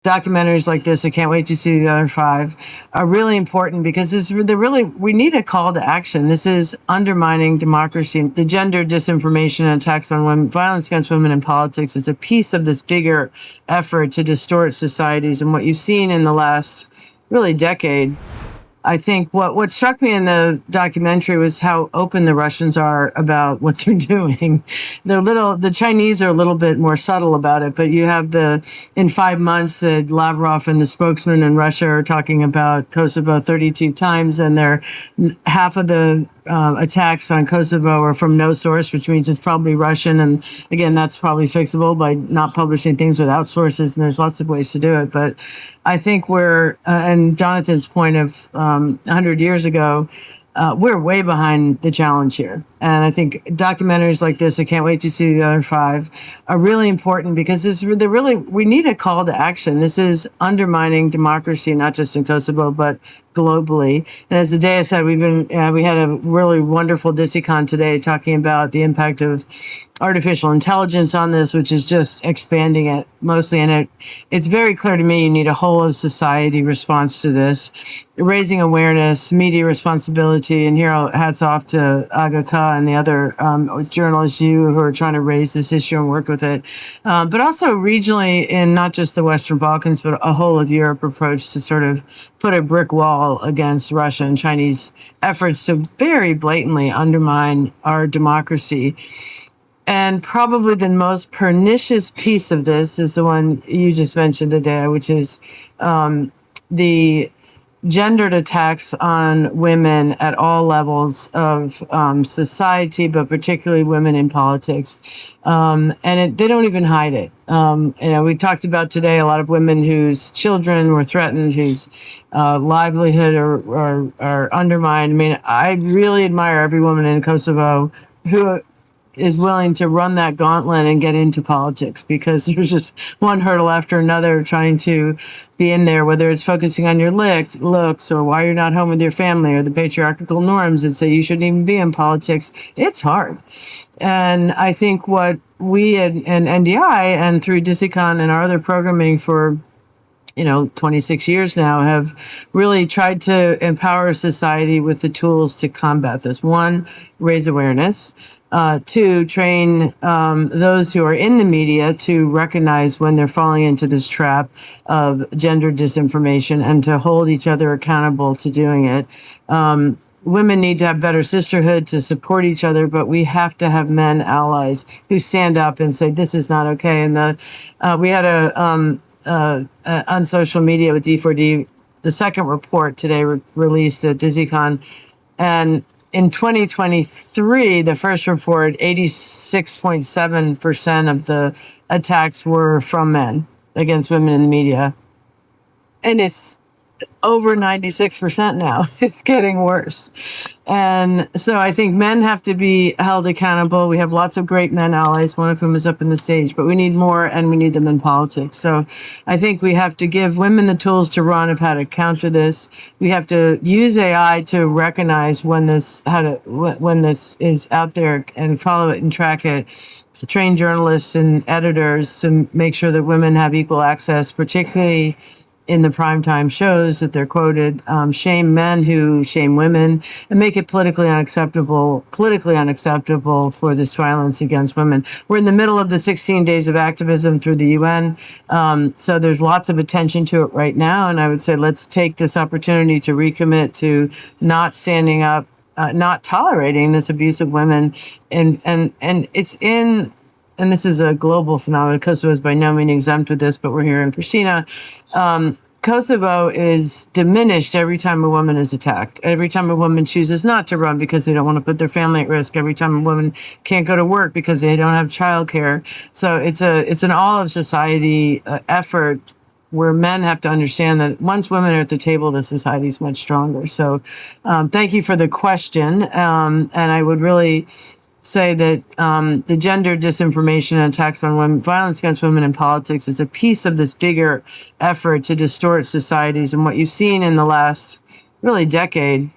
documentaries like this, I can't wait to see the other 5, are really important because we need a call to action. This is undermining democracy. The gender disinformation and attacks on women, violence against women in politics is a piece of this bigger effort to distort societies. And what you've seen in the last really decade, I think what struck me in the documentary was how open the Russians are about what they're doing. The Chinese are a little bit more subtle about it, but you have in 5 months that Lavrov and the spokesman in Russia are talking about Kosovo 32 times, and half of the attacks on Kosovo are from no source, which means it's probably Russian. And again, that's probably fixable by not publishing things without sources. And there's lots of ways to do it. But I think and Jonathan's point of 100 years ago, we're way behind the challenge here. And I think documentaries like this, I can't wait to see the other 5, are really important because we need a call to action. This is undermining democracy, not just in Kosovo, but globally. And as the day I said, we had a really wonderful DISICON today talking about the impact of artificial intelligence on this, which is just expanding it mostly. And it's very clear to me you need a whole of society response to this, raising awareness, media responsibility. And here, hats off to Aga Khan and the other journalists who are trying to raise this issue and work with it. But also regionally in not just the Western Balkans, but a whole of Europe approach to sort of put a brick wall against Russia and Chinese efforts to very blatantly undermine our democracy. And probably the most pernicious piece of this is the one you just mentioned today, which is the gendered attacks on women at all levels of society, but particularly women in politics. They don't even hide it. We talked about today a lot of women whose children were threatened, whose livelihood are undermined. I mean, I really admire every woman in Kosovo who is willing to run that gauntlet and get into politics, because there's just one hurdle after another trying to be in there, whether it's focusing on your looks or why you're not home with your family or the patriarchal norms that say you shouldn't even be in politics. It's hard. And I think what we and NDI and through DISICON and our other programming for 26 years now have really tried to empower society with the tools to combat this. 1, raise awareness. 2, train those who are in the media to recognize when they're falling into this trap of gender disinformation and to hold each other accountable to doing it. Women need to have better sisterhood to support each other, but we have to have men allies who stand up and say, this is not okay. And we had on social media with D4D, the second report today released at DISICON, and in 2023, the first report, 86.7% of the attacks were from men against women in the media. And it's over 96% now. It's getting worse. And so I think men have to be held accountable. We have lots of great men allies, one of whom is up in the stage, but we need more, and we need them in politics. So I think we have to give women the tools to run of how to counter this. We have to use AI to recognize when this is out there and follow it and track it. To train journalists and editors to make sure that women have equal access, particularly in the primetime shows that they're quoted, shame men who shame women, and make it politically unacceptable for this violence against women. We're in the middle of the 16 days of activism through the UN. So there's lots of attention to it right now. And I would say, let's take this opportunity to recommit to not standing up, not tolerating this abuse of women. And it's in, and this is a global phenomenon. Kosovo is by no means exempt with this, but we're here in Pristina. Kosovo is diminished every time a woman is attacked. Every time a woman chooses not to run because they don't want to put their family at risk. Every time a woman can't go to work because they don't have childcare. So it's an all of society effort where men have to understand that once women are at the table, the society is much stronger. So thank you for the question. And I would really say that the gender disinformation and attacks on women, violence against women in politics is a piece of this bigger effort to distort societies. And what you've seen in the last really decade,